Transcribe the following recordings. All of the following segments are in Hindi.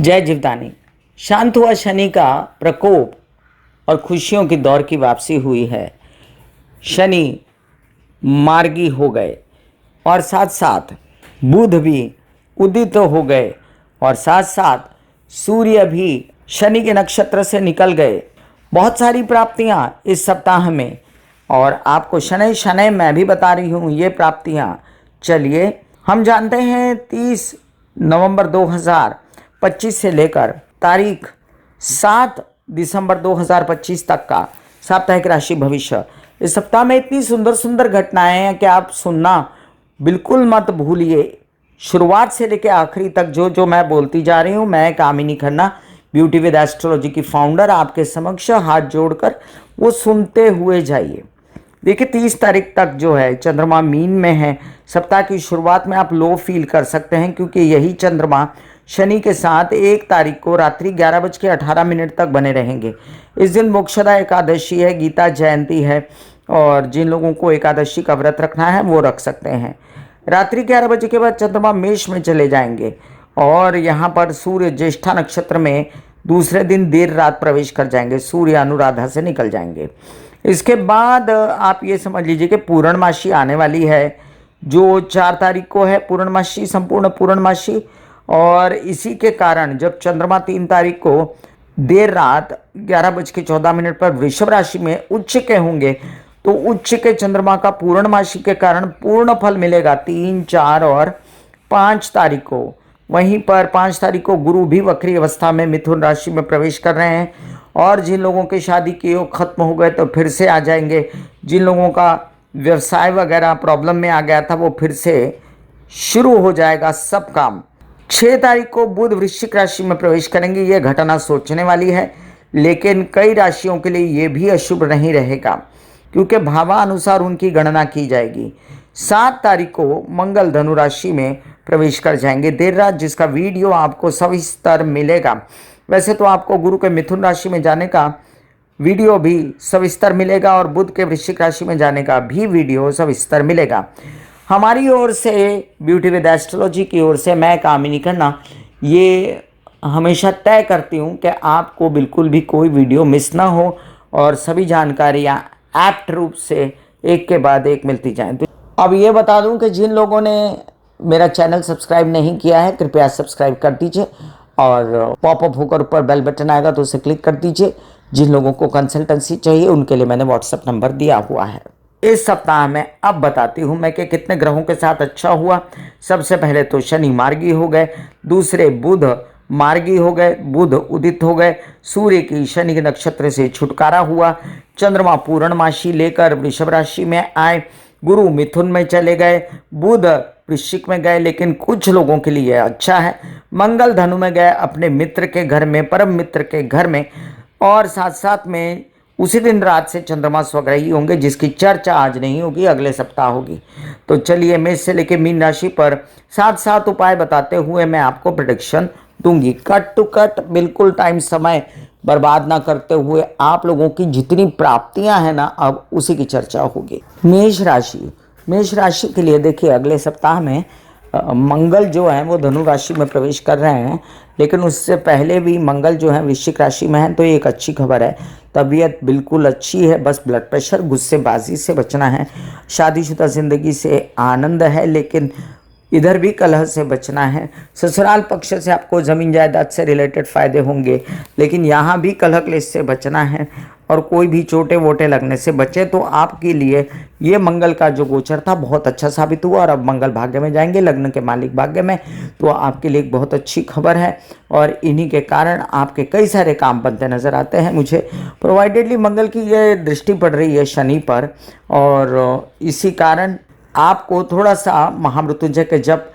जय जीवदानी। शांत हुआ शनि का प्रकोप और खुशियों की दौर की वापसी हुई है। शनि मार्गी हो गए और साथ साथ बुध भी उदित हो गए और साथ साथ सूर्य भी शनि के नक्षत्र से निकल गए। बहुत सारी प्राप्तियां इस सप्ताह में, और आपको शनै शनै मैं भी बता रही हूँ ये प्राप्तियां। चलिए हम जानते हैं 30 नवंबर 2025 से लेकर तारीख 7 दिसंबर 2025 तक का साप्ताहिक राशि भविष्य। इस सप्ताह में इतनी सुंदर सुंदर घटनाएं हैं कि आप सुनना बिल्कुल मत भूलिए। शुरुआत से लेकर आखिरी तक जो जो मैं बोलती जा रही हूँ, मैं कामिनी खन्ना, ब्यूटी विद एस्ट्रोलॉजी की फाउंडर, आपके समक्ष हाथ जोड़कर वो सुनते हुए जाइए। देखिए 30 तारीख तक जो है चंद्रमा मीन में है। सप्ताह की शुरुआत में आप लो फील कर सकते हैं क्योंकि यही चंद्रमा शनि के साथ 1 तारीख को रात्रि 11:18 तक बने रहेंगे। इस दिन मोक्षदा एकादशी है, गीता जयंती है, और जिन लोगों को एकादशी का व्रत रखना है वो रख सकते हैं। रात्रि 11 बजे के बाद चंद्रमा मेष में चले जाएंगे और यहाँ पर सूर्य ज्येष्ठा नक्षत्र में दूसरे दिन देर रात प्रवेश कर जाएंगे। सूर्य अनुराधा से निकल जाएंगे। इसके बाद आप ये समझ लीजिए कि पूर्णमासी आने वाली है, जो 4 तारीख को है पूर्णमासी, संपूर्ण पूर्णमासी। और इसी के कारण जब चंद्रमा 3 तारीख को देर रात 11:14 पर वृषभ राशि में उच्च के होंगे, तो उच्च के चंद्रमा का पूर्णमासी के कारण पूर्ण फल मिलेगा 3, 4 और 5 तारीख को। वहीं पर 5 तारीख को गुरु भी वक्री अवस्था में मिथुन राशि में प्रवेश कर रहे हैं, और जिन लोगों के शादी के योग खत्म हो गए तो फिर से आ जाएंगे। जिन लोगों का व्यवसाय वगैरह प्रॉब्लम में आ गया था वो फिर से शुरू हो जाएगा सब काम। 6 तारीख को बुध वृश्चिक राशि में प्रवेश करेंगे। ये घटना सोचने वाली है, लेकिन कई राशियों के लिए ये भी अशुभ नहीं रहेगा क्योंकि भावानुसार उनकी गणना की जाएगी। 7 तारीख को मंगल धनु राशि में प्रवेश कर जाएंगे देर रात, जिसका वीडियो आपको सविस्तर मिलेगा। वैसे तो आपको गुरु के मिथुन राशि में जाने का वीडियो भी सविस्तर मिलेगा और बुध के वृश्चिक राशि में जाने का भी वीडियो सविस्तर मिलेगा। हमारी ओर से, ब्यूटी विद एस्ट्रोलॉजी की ओर से, मैं कामिनी खन्ना ये हमेशा तय करती हूँ कि आपको बिल्कुल भी कोई वीडियो मिस ना हो और सभी जानकारियाँ ऐप्ट रूप से एक के बाद एक मिलती जाएँ। तो अब ये बता दूं कि जिन लोगों ने मेरा चैनल सब्सक्राइब नहीं किया है कृपया सब्सक्राइब कर दीजिए, और पॉपअप होकर ऊपर बेल बटन आएगा तो उसे क्लिक कर दीजिए। जिन लोगों को कंसल्टेंसी चाहिए उनके लिए मैंने व्हाट्सएप नंबर दिया हुआ है। इस सप्ताह में अब बताती हूँ मैं कि कितने ग्रहों के साथ अच्छा हुआ। सबसे पहले तो शनि मार्गी हो गए, दूसरे बुध मार्गी हो गए, बुध उदित हो गए, सूर्य की शनि के नक्षत्र से छुटकारा हुआ, चंद्रमा पूर्णमासी लेकर वृषभ राशि में आए, गुरु मिथुन में चले गए, बुध वृश्चिक में गए, लेकिन कुछ लोगों के लिए अच्छा है। मंगल धनु में गए अपने मित्र के घर में, परम मित्र के घर में, और साथ साथ में उसी दिन रात से चंद्रमा स्वग्रही होंगे, जिसकी चर्चा आज नहीं होगी, अगले सप्ताह होगी। तो चलिए मेष से लेकर मीन राशि पर 7 उपाय बताते हुए मैं आपको प्रेडिक्शन दूंगी, कट टू कट, बिल्कुल टाइम समय बर्बाद ना करते हुए। आप लोगों की जितनी प्राप्तियां हैं ना, अब उसी की चर्चा होगी। मेष राशि के लिए देखिए अगले सप्ताह में मंगल जो है वो धनु राशि में प्रवेश कर रहे हैं, लेकिन उससे पहले भी मंगल जो है वृश्चिक राशि में है, तो ये एक अच्छी खबर है। तबीयत बिल्कुल अच्छी है, बस ब्लड प्रेशर गुस्सेबाजी से बचना है। शादीशुदा जिंदगी से आनंद है, लेकिन इधर भी कलह से बचना है। ससुराल पक्ष से आपको ज़मीन जायदाद से रिलेटेड फ़ायदे होंगे, लेकिन यहाँ भी कलह क्लेश से बचना है, और कोई भी छोटे वोटे लगने से बचे। तो आपके लिए ये मंगल का जो गोचर था बहुत अच्छा साबित हुआ, और अब मंगल भाग्य में जाएंगे, लग्न के मालिक भाग्य में, तो आपके लिए एक बहुत अच्छी खबर है। और इन्हीं के कारण आपके कई सारे काम बनते नज़र आते हैं मुझे। प्रोवाइडेडली मंगल की ये दृष्टि पड़ रही है शनि पर, और इसी कारण आपको थोड़ा सा महामृत्युंजय के जप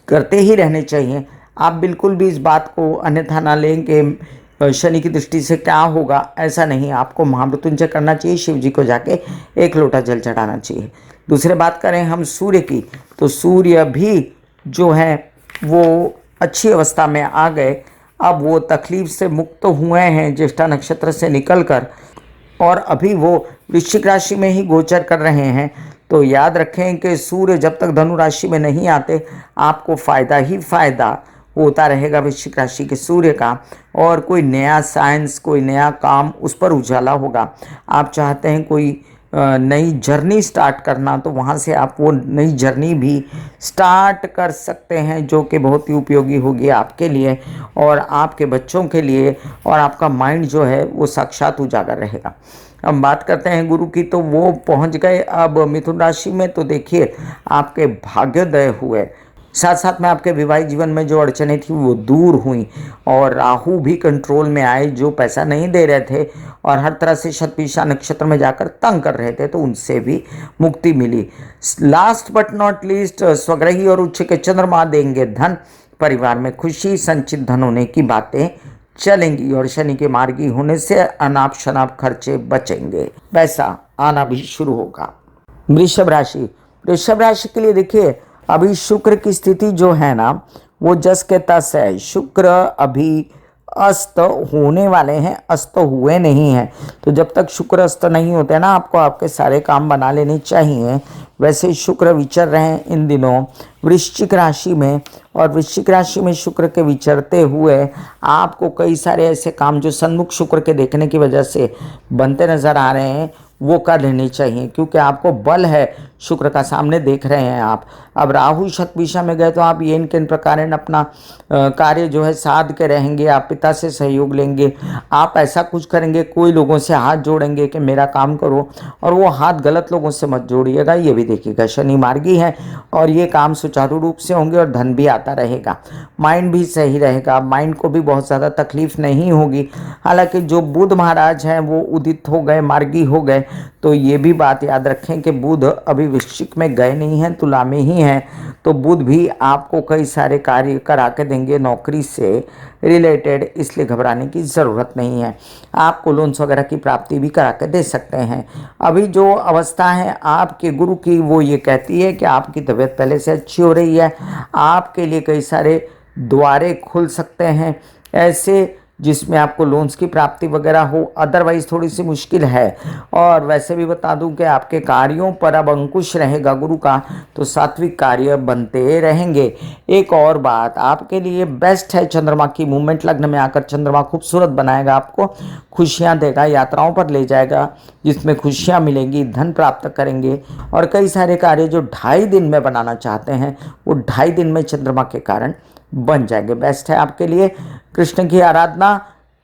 करते ही रहने चाहिए। आप बिल्कुल भी इस बात को अन्यथा ना लें कि शनि की दृष्टि से क्या होगा, ऐसा नहीं। आपको महामृत्युंजय करना चाहिए, शिव जी को जाके 1 लोटा जल चढ़ाना चाहिए। दूसरी बात करें हम सूर्य की, तो सूर्य भी जो है वो अच्छी अवस्था में आ गए। अब वो तकलीफ से मुक्त हुए हैं ज्येष्ठा नक्षत्र से निकलकर, और अभी वो वृश्चिक राशि में ही गोचर कर रहे हैं। तो याद रखें कि सूर्य जब तक धनु राशि में नहीं आते आपको फ़ायदा ही फ़ायदा होता रहेगा वृश्चिक राशि के सूर्य का, और कोई नया साइंस, कोई नया काम, उस पर उजाला होगा। आप चाहते हैं कोई नई जर्नी स्टार्ट करना, तो वहाँ से आप वो नई जर्नी भी स्टार्ट कर सकते हैं, जो कि बहुत ही उपयोगी होगी आपके लिए और आपके बच्चों के लिए, और आपका माइंड जो है वो साक्षात उजागर रहेगा। अब बात करते हैं गुरु की, तो वो पहुंच गए अब मिथुन राशि में। तो देखिए आपके भाग्योदय हुए, साथ साथ में आपके विवाहित जीवन में जो अड़चनें थी वो दूर हुई, और राहु भी कंट्रोल में आए, जो पैसा नहीं दे रहे थे और हर तरह से शतभिषा नक्षत्र में जाकर तंग कर रहे थे, तो उनसे भी मुक्ति मिली। लास्ट बट नॉट लीस्ट, स्वग्रही और उच्च के चंद्रमा देंगे धन, परिवार में खुशी, संचित धन होने की बातें चलेंगी, और शनि के मार्गी होने से अनाप शनाप खर्चे बचेंगे, पैसा आना भी शुरू होगा। वृषभ राशि, वृषभ राशि के लिए देखिए अभी शुक्र की स्थिति जो है ना वो जस के तस है। शुक्र अभी अस्त होने वाले हैं, अस्त हुए नहीं हैं। तो जब तक शुक्र अस्त नहीं होते ना, आपको आपके सारे काम बना लेने चाहिए। वैसे शुक्र विचर रहे हैं इन दिनों वृश्चिक राशि में, और वृश्चिक राशि में शुक्र के विचरते हुए आपको कई सारे ऐसे काम जो सन्मुख शुक्र के देखने की वजह से बनते नजर आ रहे हैं वो कर लेनी चाहिए, क्योंकि आपको बल है शुक्र का, सामने देख रहे हैं आप। अब राहु शतभिषा में गए तो आप ये किन प्रकार अपना कार्य जो है साध के रहेंगे, आप पिता से सहयोग लेंगे, आप ऐसा कुछ करेंगे, कोई लोगों से हाथ जोड़ेंगे कि मेरा काम करो, और वो हाथ गलत लोगों से मत जोड़िएगा, ये भी देखिएगा। शनि मार्गी है और ये काम सुचारू रूप से होंगे और धन भी आता रहेगा, माइंड भी सही रहेगा, माइंड को भी बहुत ज़्यादा तकलीफ नहीं होगी। हालांकि जो बुध महाराज हैं वो उदित हो गए, मार्गी हो गए, तो ये भी बात याद रखें कि बुध अभी वृश्चिक में गए नहीं हैं, तुला में ही हैं। तो बुध भी आपको कई सारे कार्य करा के देंगे नौकरी से रिलेटेड, इसलिए घबराने की ज़रूरत नहीं है। आपको लोन्स वगैरह की प्राप्ति भी करा के दे सकते हैं। अभी जो अवस्था है आपके गुरु की वो ये कहती है कि आपकी तबीयत पहले से अच्छी हो रही है, आपके लिए कई सारे द्वारे खुल सकते हैं ऐसे जिसमें आपको लोन्स की प्राप्ति वगैरह हो, अदरवाइज थोड़ी सी मुश्किल है। और वैसे भी बता दूं कि आपके कार्यों पर अब अंकुश रहेगा गुरु का, तो सात्विक कार्य बनते रहेंगे। एक और बात आपके लिए बेस्ट है, चंद्रमा की मूवमेंट लग्न में आकर चंद्रमा खूबसूरत बनाएगा, आपको खुशियां देगा, यात्राओं पर ले जाएगा जिसमें खुशियां मिलेंगी, धन प्राप्त करेंगे, और कई सारे कार्य जो 2.5 दिन में बनाना चाहते हैं वो 2.5 दिन में चंद्रमा के कारण बन जाएंगे। बेस्ट है आपके लिए कृष्ण की आराधना,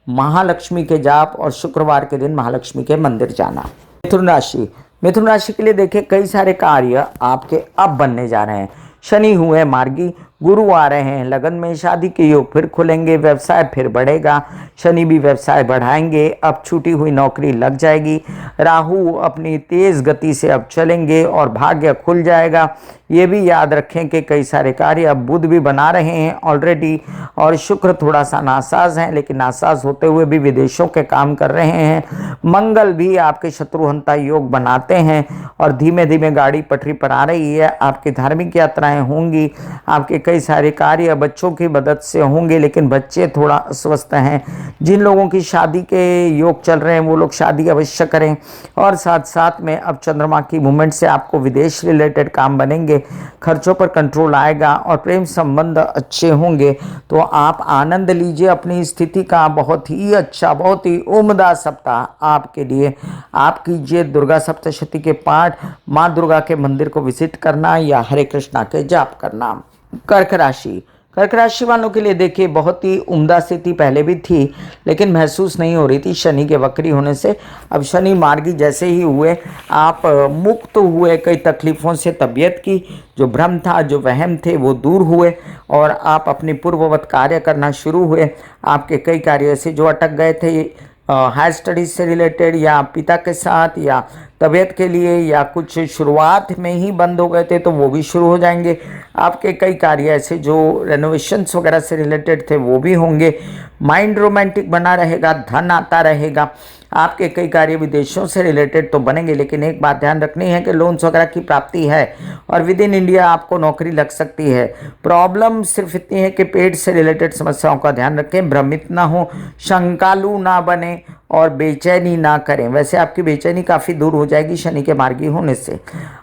महालक्ष्मी के जाप, और शुक्रवार के दिन महालक्ष्मी के मंदिर जाना। मिथुन राशि, मिथुन राशि के लिए देखिए कई सारे कार्य आपके अब बनने जा रहे हैं। शनि हुए मार्गी, गुरु आ रहे हैं लगन में, शादी के योग फिर खुलेंगे, व्यवसाय फिर बढ़ेगा, शनि भी व्यवसाय बढ़ाएंगे, अब छूटी हुई नौकरी लग जाएगी, राहु अपनी तेज गति से अब चलेंगे और भाग्य खुल जाएगा। ये भी याद रखें कि कई सारे कार्य अब बुध भी बना रहे हैं ऑलरेडी, और शुक्र थोड़ा सा नासाज हैं, लेकिन नासाज होते हुए भी विदेशों के काम कर रहे हैं। मंगल भी आपके शत्रुहंता योग बनाते हैं, और धीमे धीमे गाड़ी पटरी पर आ रही है। आपकी धार्मिक यात्राएं होंगी, आपके कई सारे कार्य बच्चों की मदद से होंगे, लेकिन बच्चे थोड़ा अस्वस्थ हैं। जिन लोगों की शादी के योग चल रहे हैं वो लोग शादी अवश्य करें, और साथ साथ में अब चंद्रमा की मूवमेंट से आपको विदेश रिलेटेड काम बनेंगे, खर्चों पर कंट्रोल आएगा, और प्रेम संबंध अच्छे होंगे। तो आप आनंद लीजिए अपनी स्थिति का। बहुत ही अच्छा, बहुत ही उम्दा सप्ताह आपके लिए। आप कीजिए दुर्गा सप्तशती के पाठ, माँ दुर्गा के मंदिर को विजिट करना, या हरे कृष्णा के जाप करना। कर्क राशि, कर्क राशि वालों के लिए देखिए बहुत ही उम्दा स्थिति पहले भी थी, लेकिन महसूस नहीं हो रही थी शनि के वक्री होने से। अब शनि मार्गी जैसे ही हुए, आप मुक्त हुए कई तकलीफ़ों से, तबीयत की जो भ्रम था, जो वहम थे वो दूर हुए, और आप अपनी पूर्ववत कार्य करना शुरू हुए। आपके कई कार्य ऐसे जो अटक गए थे हायर स्टडीज से रिलेटेड, या पिता के साथ, या तबीयत के लिए, या कुछ शुरुआत में ही बंद हो गए थे तो वो भी शुरू हो जाएंगे। आपके कई कार्य ऐसे जो रेनोवेशंस वगैरह से रिलेटेड थे वो भी होंगे। माइंड रोमांटिक बना रहेगा, धन आता रहेगा। आपके कई कार्य विदेशों से रिलेटेड तो बनेंगे, लेकिन एक बात ध्यान रखनी है कि लोन्स वगैरह की प्राप्ति है, और विद इन इंडिया आपको नौकरी लग सकती है। प्रॉब्लम सिर्फ इतनी है कि पेट से रिलेटेड समस्याओं का ध्यान रखें, भ्रमित ना हो, शंकालु ना बने, और बेचैनी ना करें। वैसे आपकी बेचैनी काफ़ी दूर हो जाएगी शनि के मार्गी होने से।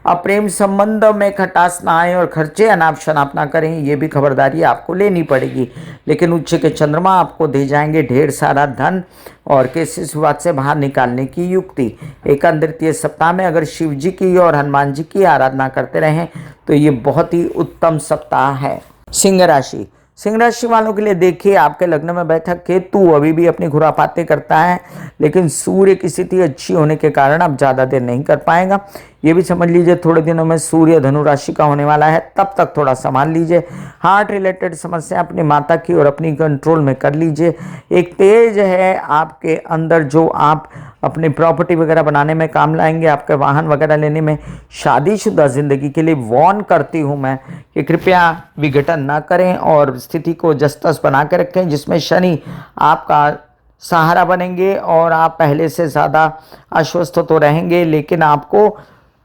अब प्रेम संबंध में खटास ना आए और खर्चे अनाप शनाप ना करें, ये भी खबरदारी आपको लेनी पड़ेगी। लेकिन उच्च के चंद्रमा आपको दे जाएंगे ढेर सारा धन और किसी विवाद से बाहर निकालने की युक्ति। एकादश तृतीय सप्ताह में अगर शिव जी की और हनुमान जी की आराधना करते रहें तो ये बहुत ही उत्तम सप्ताह है। सिंह राशि, सिंह राशि वालों के लिए देखिए, आपके लग्न में बैठा केतु अभी भी अपनी खुरापाते करता है, लेकिन सूर्य की स्थिति अच्छी होने के कारण अब ज़्यादा देर नहीं कर पाएगा। ये भी समझ लीजिए थोड़े दिनों में सूर्य धनु राशि का होने वाला है, तब तक थोड़ा संभाल लीजिए। हार्ट रिलेटेड समस्या अपनी माता की और अपनी कंट्रोल में कर लीजिए। एक तेज है आपके अंदर जो आप अपनी प्रॉपर्टी वगैरह बनाने में काम लाएंगे, आपके वाहन वगैरह लेने में। शादीशुदा जिंदगी के लिए वार्न करती हूँ मैं कि कृपया विघटन ना करें और स्थिति को जस-तस बना के रखें, जिसमें शनि आपका सहारा बनेंगे और आप पहले से ज़्यादा आश्वस्त तो रहेंगे, लेकिन आपको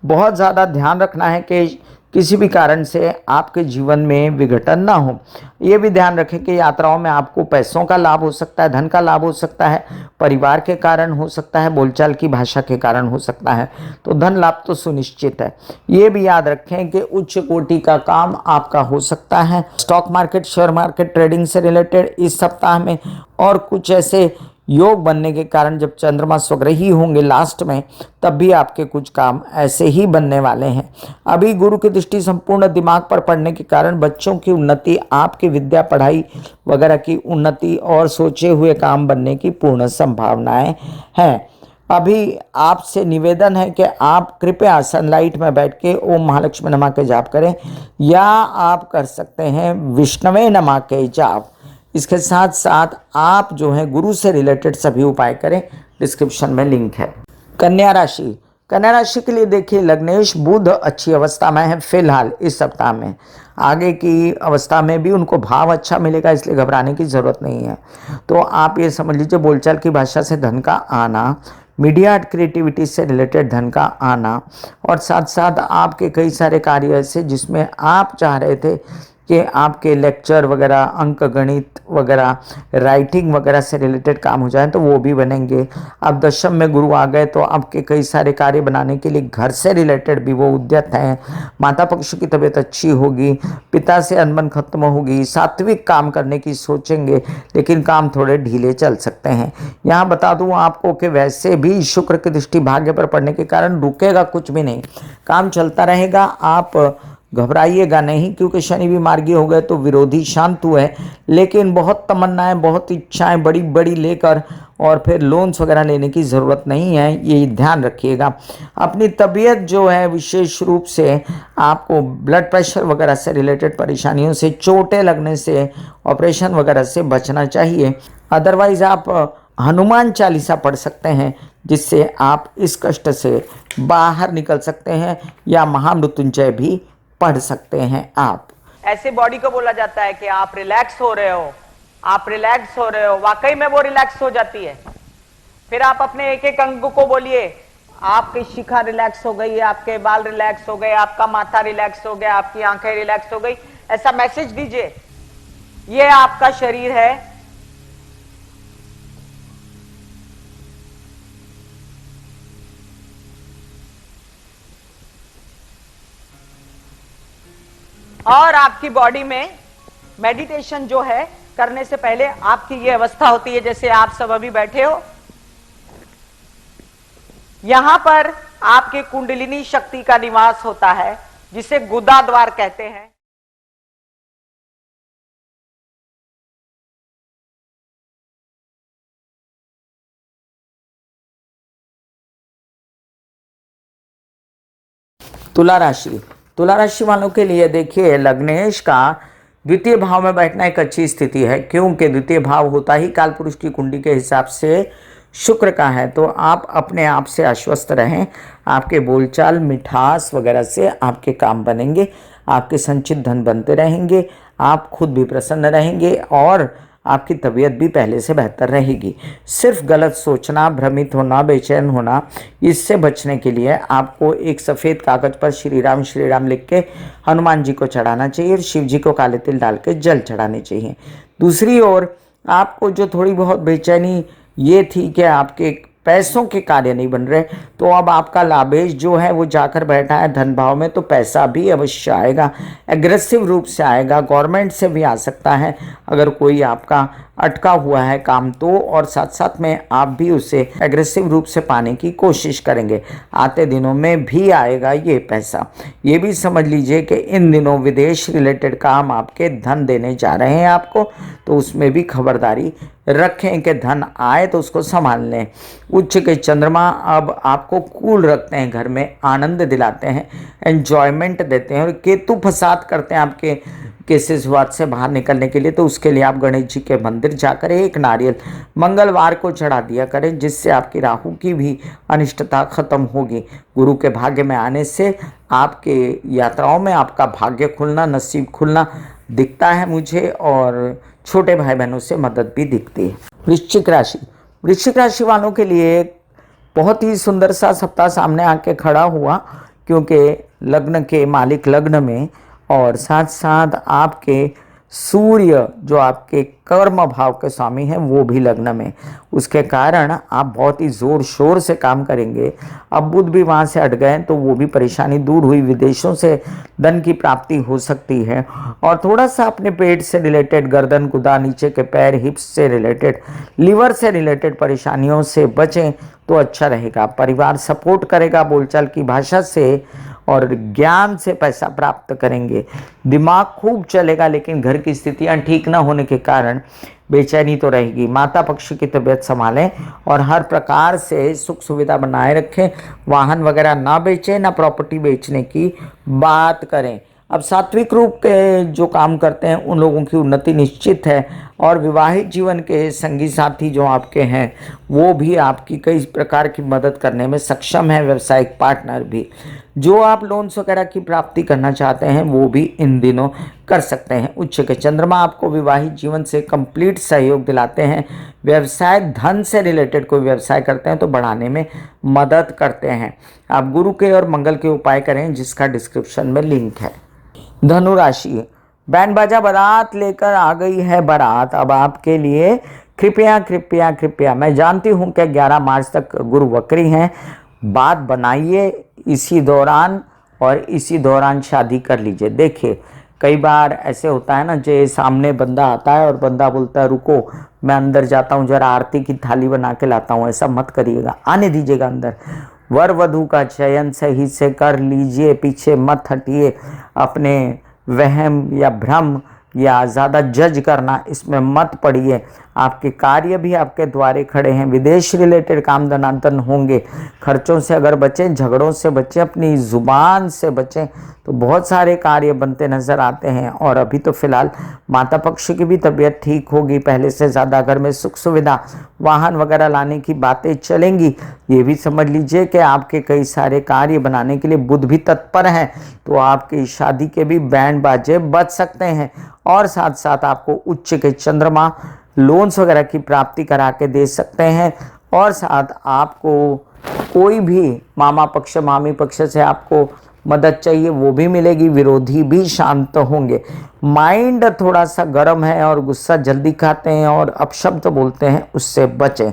बहुत ज़्यादा ध्यान रखना है कि किसी भी कारण से आपके जीवन में विघटन ना हो। ये भी ध्यान रखें कि यात्राओं में आपको पैसों का लाभ हो सकता है, धन का लाभ हो सकता है, परिवार के कारण हो सकता है, बोलचाल की भाषा के कारण हो सकता है, तो धन लाभ तो सुनिश्चित है। ये भी याद रखें कि उच्च कोटि का काम आपका हो सकता है stock market, share market, trading से रिलेटेड इस सप्ताह में। और कुछ ऐसे योग बनने के कारण जब चंद्रमा स्वग्रही होंगे लास्ट में, तब भी आपके कुछ काम ऐसे ही बनने वाले हैं। अभी गुरु की दृष्टि संपूर्ण दिमाग पर पड़ने के कारण बच्चों की उन्नति, आपकी विद्या पढ़ाई वगैरह की उन्नति और सोचे हुए काम बनने की पूर्ण संभावनाएं हैं। अभी आपसे निवेदन है कि आप कृपया सनलाइट में बैठ के ओम महालक्ष्मी नमः के जाप करें, या आप कर सकते हैं विष्णवे नमः के जाप। इसके साथ साथ आप जो है गुरु से रिलेटेड सभी उपाय करें, डिस्क्रिप्शन में लिंक है। कन्या राशि, कन्या राशि के लिए देखिए, लग्नेश बुध अच्छी अवस्था में है फिलहाल इस सप्ताह में। आगे की अवस्था में भी उनको भाव अच्छा मिलेगा, इसलिए घबराने की ज़रूरत नहीं है। तो आप ये समझ लीजिए बोलचाल की भाषा से धन का आना, मीडिया क्रिएटिविटी से रिलेटेड धन का आना, और साथ साथ आपके कई सारे कार्य ऐसे जिसमें आप चाह रहे थे कि आपके लेक्चर वगैरह, अंक गणित वगैरह, राइटिंग वगैरह से रिलेटेड काम हो जाए तो वो भी बनेंगे। अब दशम में गुरु आ गए तो आपके कई सारे कार्य बनाने के लिए घर से रिलेटेड भी वो उद्यत हैं। माता पक्ष की तबीयत अच्छी होगी, पिता से अनबन खत्म होगी, सात्विक काम करने की सोचेंगे, लेकिन काम थोड़े ढीले चल सकते हैं। यहाँ बता दूँ आपको कि वैसे भी शुक्र की दृष्टि भाग्य पर पड़ने के कारण रुकेगा कुछ भी नहीं, काम चलता रहेगा। आप घबराइएगा नहीं, क्योंकि शनि भी मार्गी हो गए तो विरोधी शांत हुए, लेकिन बहुत तमन्नाएं, बहुत इच्छाएं बड़ी बड़ी लेकर और फिर लोन्स वगैरह लेने की ज़रूरत नहीं है, ये ध्यान रखिएगा। अपनी तबीयत जो है विशेष रूप से आपको ब्लड प्रेशर वगैरह से रिलेटेड परेशानियों से, चोटें लगने से, ऑपरेशन वगैरह से बचना चाहिए। अदरवाइज आप हनुमान चालीसा पढ़ सकते हैं, जिससे आप इस कष्ट से बाहर निकल सकते हैं, या महामृत्युंजय भी पढ़ सकते हैं आप। ऐसे बॉडी को बोला जाता है कि आप रिलैक्स हो रहे हो, आप रिलैक्स हो रहे हो, वाकई में वो रिलैक्स हो जाती है। फिर आप अपने एक एक अंग को बोलिए, आपकी शिखा रिलैक्स हो गई, आपके बाल रिलैक्स हो गए, आपका माथा रिलैक्स हो गया, आपकी आंखें रिलैक्स हो गई, ऐसा मैसेज दीजिए। ये आपका शरीर है, और आपकी बॉडी में मेडिटेशन जो है करने से पहले आपकी ये अवस्था होती है, जैसे आप सब अभी बैठे हो, यहां पर आपके कुंडलिनी शक्ति का निवास होता है, जिसे गुदा द्वार कहते हैं। तुला राशि, तुला राशि वालों के लिए देखिए, लग्नेश का द्वितीय भाव में बैठना एक अच्छी स्थिति है, क्योंकि द्वितीय भाव होता ही काल पुरुष की कुंडली के हिसाब से शुक्र का है। तो आप अपने आप से आश्वस्त रहें, आपके बोलचाल, मिठास वगैरह से आपके काम बनेंगे, आपके संचित धन बनते रहेंगे, आप खुद भी प्रसन्न रहेंगे और आपकी तबीयत भी पहले से बेहतर रहेगी। सिर्फ गलत सोचना, भ्रमित होना, बेचैन होना, इससे बचने के लिए आपको एक सफ़ेद कागज़ पर श्री राम लिख के हनुमान जी को चढ़ाना चाहिए और शिव जी को काले तिल डाल के जल चढ़ाने चाहिए। दूसरी ओर आपको जो थोड़ी बहुत बेचैनी ये ठीक है, आपके पैसों के कार्य नहीं बन रहे, तो अब आपका लाभेश जो है वो जाकर बैठा है धन भाव में, तो पैसा भी अवश्य आएगा, एग्रेसिव रूप से आएगा, गवर्नमेंट से भी आ सकता है अगर कोई आपका अटका हुआ है काम तो, और साथ साथ में आप भी उसे एग्रेसिव रूप से पाने की कोशिश करेंगे। आते दिनों में भी आएगा ये पैसा। ये भी समझ लीजिए कि इन दिनों विदेश रिलेटेड काम आपके धन देने जा रहे हैं आपको, तो उसमें भी खबरदारी रखें कि धन आए तो उसको संभाल लें। उच्च के चंद्रमा अब आपको कूल रखते हैं, घर में आनंद दिलाते हैं, एंजॉयमेंट देते हैं, और केतु फसाद करते हैं आपके केसेसवाद से बाहर निकलने के लिए। तो उसके लिए आप गणेश जी के मंदिर जाकर एक नारियल मंगलवार को चढ़ा दिया करें, जिससे आपकी राहु की भी अनिष्टता खत्म होगी। गुरु के भाग्य में आने से आपके यात्राओं में आपका भाग्य खुलना, नसीब खुलना दिखता है मुझे, और छोटे भाई बहनों से मदद भी दिखती है। वृश्चिक राशि, वृश्चिक राशि वालों के लिए बहुत ही सुंदर सा सप्ताह सामने आके खड़ा हुआ, क्योंकि लग्न के मालिक लग्न में, और साथ साथ आपके सूर्य जो आपके कर्म भाव के स्वामी हैं वो भी लग्न में, उसके कारण आप बहुत ही ज़ोर शोर से काम करेंगे। अब बुध भी वहाँ से हट गए तो वो भी परेशानी दूर हुई, विदेशों से धन की प्राप्ति हो सकती है। और थोड़ा सा अपने पेट से रिलेटेड, गर्दन गुदा, नीचे के पैर, हिप्स से रिलेटेड, लिवर से रिलेटेड परेशानियों से बचें तो अच्छा रहेगा। परिवार सपोर्ट करेगा, बोलचाल की भाषा से और ज्ञान से पैसा प्राप्त करेंगे। दिमाग खूब चलेगा, लेकिन घर की स्थितियां ठीक न होने के कारण बेचैनी तो रहेगी। माता पक्ष की तबीयत संभालें और हर प्रकार से सुख सुविधा बनाए रखें। वाहन वगैरह ना बेचें, ना प्रॉपर्टी बेचने की बात करें। अब सात्विक रूप के जो काम करते हैं उन लोगों की उन्नति निश्चित है, और विवाहित जीवन के संगी साथी जो आपके हैं वो भी आपकी कई प्रकार की मदद करने में सक्षम है। व्यावसायिक पार्टनर भी, जो आप लोन्स वगैरह की प्राप्ति करना चाहते हैं वो भी इन दिनों कर सकते हैं। उच्च के चंद्रमा आपको विवाहित जीवन से कंप्लीट सहयोग दिलाते हैं। व्यवसाय, धन से रिलेटेड कोई व्यवसाय करते हैं तो बढ़ाने में मदद करते हैं। आप गुरु के और मंगल के उपाय करें, जिसका डिस्क्रिप्शन में लिंक है। धनु राशि, बैंड बाजा बारात लेकर आ गई है बारात अब आपके लिए। कृपया कृपया कृपया, मैं जानती हूँ कि 11 मार्च तक गुरु वक्री हैं, बात बनाइए इसी दौरान, और इसी दौरान शादी कर लीजिए। देखिए कई बार ऐसे होता है ना, जो सामने बंदा आता है और बंदा बोलता है रुको मैं अंदर जाता हूँ, जरा आरती की थाली बना के लाता हूँ। ऐसा मत करिएगा, आने दीजिएगा अंदर। वर वधू का चयन सही से कर लीजिए, पीछे मत हटिए। अपने वहम या भ्रम या ज़्यादा जज करना इसमें मत पड़िए। आपके कार्य भी आपके द्वारे खड़े हैं। विदेश रिलेटेड काम धनातन होंगे। खर्चों से अगर बचें, झगड़ों से बचें, अपनी ज़ुबान से बचें, तो बहुत सारे कार्य बनते नज़र आते हैं। और अभी तो फिलहाल माता पक्ष की भी तबीयत ठीक होगी, पहले से ज़्यादा घर में सुख सुविधा, वाहन वगैरह लाने की बातें चलेंगी। ये भी समझ लीजिए कि आपके कई सारे कार्य बनाने के लिए बुध भी तत्पर हैं, तो आपकी शादी के भी बैंड बाजे बज सकते हैं। और साथ साथ आपको उच्च के चंद्रमा लोन्स वगैरह की प्राप्ति करा के दे सकते हैं। और साथ आपको कोई भी मामा पक्ष, मामी पक्ष से आपको मदद चाहिए वो भी मिलेगी। विरोधी भी शांत होंगे। माइंड थोड़ा सा गर्म है और गुस्सा जल्दी खाते हैं और अपशब्द बोलते हैं, उससे बचें।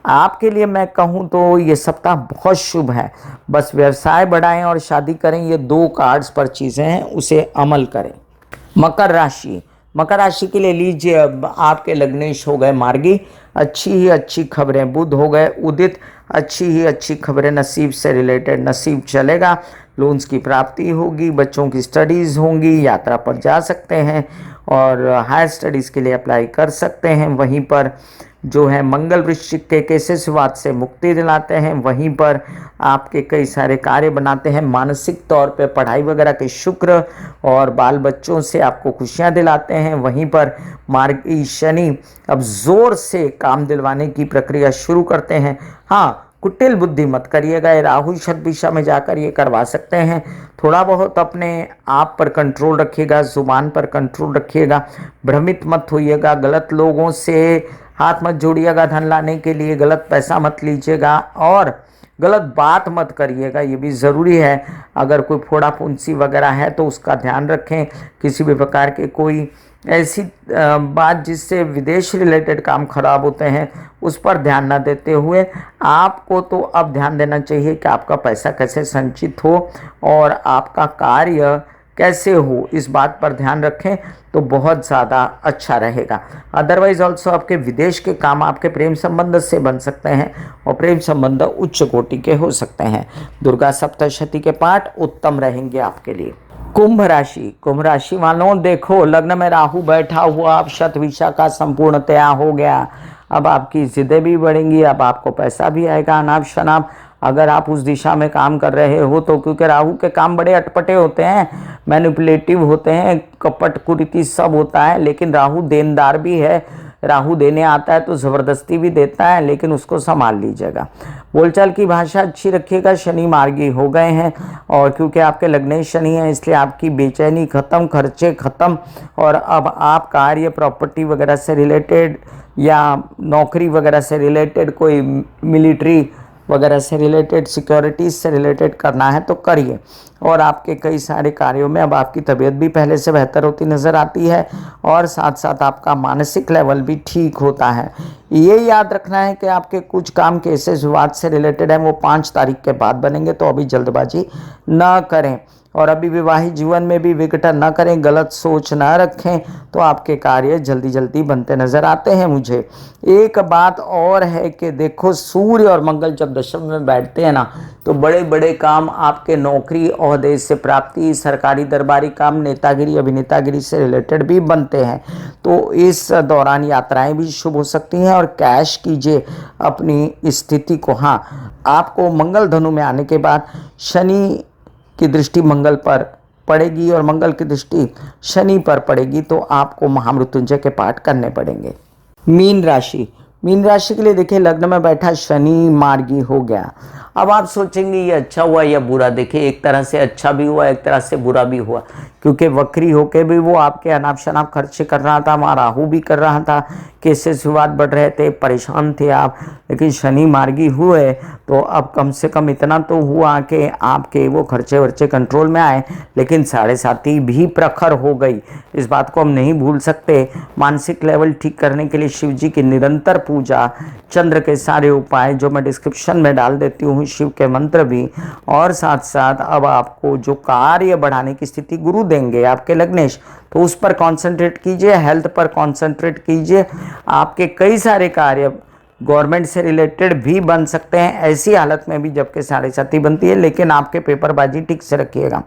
आपके लिए मैं कहूँ तो ये सप्ताह बहुत शुभ है। बस व्यवसाय बढ़ाएं और शादी करें, ये 2 कार्ड्स पर चीज़ें हैं, उसे अमल करें। मकर राशि, मकर राशि के लिए लीजिए, अब आपके लग्नेश हो गए मार्गी, अच्छी ही अच्छी खबरें। बुध हो गए उदित, अच्छी ही अच्छी खबरें। नसीब से रिलेटेड नसीब चलेगा, लोन्स की प्राप्ति होगी, बच्चों की स्टडीज़ होंगी, यात्रा पर जा सकते हैं और हायर स्टडीज़ के लिए अप्लाई कर सकते हैं। वहीं पर जो है मंगल वृश्चिक के केसेसवाद से मुक्ति दिलाते हैं। वहीं पर आपके कई सारे कार्य बनाते हैं। मानसिक तौर पे पढ़ाई वगैरह के शुक्र और बाल बच्चों से आपको खुशियां दिलाते हैं। वहीं पर मार्गी शनि अब जोर से काम दिलवाने की प्रक्रिया शुरू करते हैं। हाँ, कुटिल बुद्धि मत करिएगा, ये राहु शत दिशा में जाकर ये करवा सकते हैं। थोड़ा बहुत अपने आप पर कंट्रोल रखिएगा, जुबान पर कंट्रोल रखिएगा, भ्रमित मत होइएगा, गलत लोगों से हाथ मत जोड़िएगा धन लाने के लिए, गलत पैसा मत लीजिएगा। और गलत बात मत करिएगा, ये भी ज़रूरी है। अगर कोई फोड़ा फुंसी वगैरह है तो उसका ध्यान रखें। किसी भी प्रकार के कोई ऐसी बात जिससे विदेश रिलेटेड काम खराब होते हैं उस पर ध्यान ना देते हुए आपको तो अब ध्यान देना चाहिए कि आपका पैसा कैसे संचित हो और आपका कार्य कैसे हो, इस बात पर ध्यान रखें तो बहुत ज़्यादा अच्छा रहेगा। अदरवाइज ऑल्सो आपके विदेश के काम आपके प्रेम संबंध से बन सकते हैं और प्रेम संबंध उच्च कोटि के हो सकते हैं। दुर्गा सप्तशती के पाठ उत्तम रहेंगे आपके लिए। कुंभ राशि वालों, देखो लग्न में राहु बैठा हुआ, अब शतविषा का संपूर्णतया हो गया। अब आपकी जिद्दें भी बढ़ेंगी, अब आपको पैसा भी आएगा अनाप शनाप। अगर आप उस दिशा में काम कर रहे हो तो, क्योंकि राहु के काम बड़े अटपटे होते हैं, मैनिपुलेटिव होते हैं, कपट कुरीति सब होता है, लेकिन राहु देनदार भी है। राहु देने आता है तो ज़बरदस्ती भी देता है, लेकिन उसको संभाल लीजिएगा। बोलचाल की भाषा अच्छी रखिएगा। शनि मार्गी हो गए हैं और क्योंकि आपके लग्न शनि है इसलिए आपकी बेचैनी खत्म, खर्चे खत्म, और अब आप कार्य प्रॉपर्टी वगैरह से रिलेटेड या नौकरी वगैरह से रिलेटेड, कोई मिलिट्री वगैरह से रिलेटेड, सिक्योरिटीज़ से रिलेटेड करना है तो करिए। और आपके कई सारे कार्यों में अब आपकी तबीयत भी पहले से बेहतर होती नज़र आती है और साथ साथ आपका मानसिक लेवल भी ठीक होता है। ये याद रखना है कि आपके कुछ काम केसेस विवाद से रिलेटेड हैं, वो 5 तारीख के बाद बनेंगे, तो अभी जल्दबाजी ना करें। और अभी विवाहित जीवन में भी विघटन न करें, गलत सोच न रखें, तो आपके कार्य जल्दी जल्दी बनते नजर आते हैं मुझे। एक बात और है कि देखो, सूर्य और मंगल जब दशम में बैठते हैं ना, तो बड़े बड़े काम आपके नौकरी ओहदे से प्राप्ति, सरकारी दरबारी काम, नेतागिरी अभिनेतागिरी से रिलेटेड भी बनते हैं। तो इस दौरान यात्राएं भी शुभ हो सकती हैं और कैश कीजिए अपनी स्थिति को। हाँ, आपको मंगल धनु में आने के बाद शनि की दृष्टि मंगल पर पड़ेगी और मंगल की दृष्टि शनि पर पड़ेगी, तो आपको महामृत्युंजय के पाठ करने पड़ेंगे। मीन राशि के लिए देखिए, लग्न में बैठा शनि मार्गी हो गया। अब आप सोचेंगे ये अच्छा हुआ या बुरा। देखिए, एक तरह से अच्छा भी हुआ, एक तरह से बुरा भी हुआ, क्योंकि वक्री होके भी वो आपके अनाप शनाप खर्चे कर रहा था, वहाँ राहु भी कर रहा था, केसेस विवाद बढ़ रहे थे, परेशान थे आप। लेकिन शनि मार्गी हुए तो अब कम से कम इतना तो हुआ कि आपके वो खर्चे वर्चे कंट्रोल में आए। लेकिन 7.5 भी प्रखर हो गई, इस बात को हम नहीं भूल सकते। मानसिक लेवल ठीक करने के लिए शिव जी की निरंतर पूजा, चंद्र के सारे उपाय जो मैं डिस्क्रिप्शन में डाल देती हूँ, शिव के मंत्र भी, और साथ साथ अब आपको जो कार्य बढ़ाने की स्थिति गुरु देंगे आपके लग्नेश, तो उस पर कंसंट्रेट कीजिए, हेल्थ पर कंसंट्रेट कीजिए। आपके कई सारे कार्य गवर्नमेंट से रिलेटेड भी बन सकते हैं ऐसी हालत में भी जबकि 7.5 बनती है, लेकिन आपके पेपरबाजी ठीक से रखिएगा।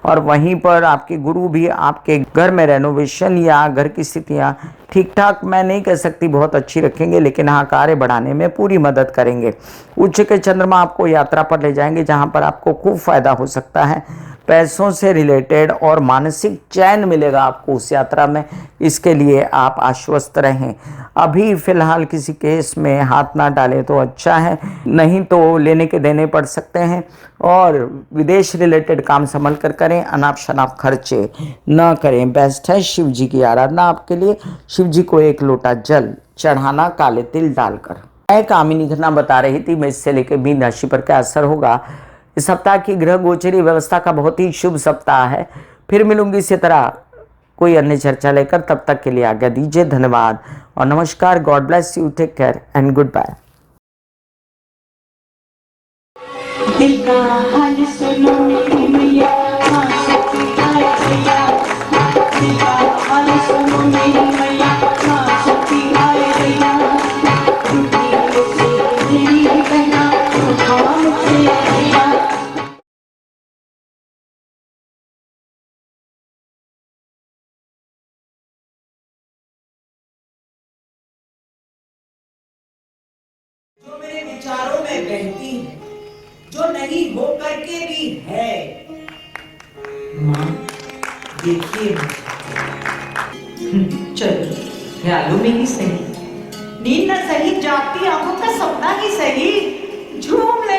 और वहीं पर आपके गुरु भी आपके घर में रेनोवेशन या घर की स्थितियाँ ठीक ठाक, मैं नहीं कह सकती बहुत अच्छी रखेंगे, लेकिन हाँ, कार्य बढ़ाने में पूरी मदद करेंगे। उच्च के चंद्रमा आपको यात्रा पर ले जाएंगे जहाँ पर आपको खूब फायदा हो सकता है, पैसों से रिलेटेड, और मानसिक चैन मिलेगा आपको उस यात्रा में। इसके लिए आप आश्वस्त रहें। अभी फिलहाल किसी केस में हाथ ना डालें तो अच्छा है, नहीं तो लेने के देने पड़ सकते हैं। और विदेश रिलेटेड काम संभल कर करें, अनाप शनाप खर्चे ना करें, बेस्ट है। शिव जी की आराधना आपके लिए, शिव जी को 1 लोटा जल चढ़ाना काले तिल डालकर। मैं कामिनी घटना बता रही थी मैं इससे लेकर मीन राशि पर क्या असर होगा। इस सप्ताह की ग्रह गोचरी व्यवस्था का बहुत ही शुभ सप्ताह है। फिर मिलूंगी इसी तरह कोई अन्य चर्चा लेकर, तब तक के लिए आज्ञा दीजिए। धन्यवाद और नमस्कार। God bless you, take care and goodbye. दिल का हाल सुनो मेरी मैया, हाँ सच्ची हाय भैया। दिल का हाल सुनो मेरी मैया, हाँ सच्ची हाय भैया। टूटी से मेरी बहना, हाँ मुझसे भैया। जो मेरे विचारों में बहती है, जो नहीं हो करके भी है। माँ देखिए, चलो ख्यालों में ही सही, नींद न सही, जागती आंखों का सपना ही सही, झूम ले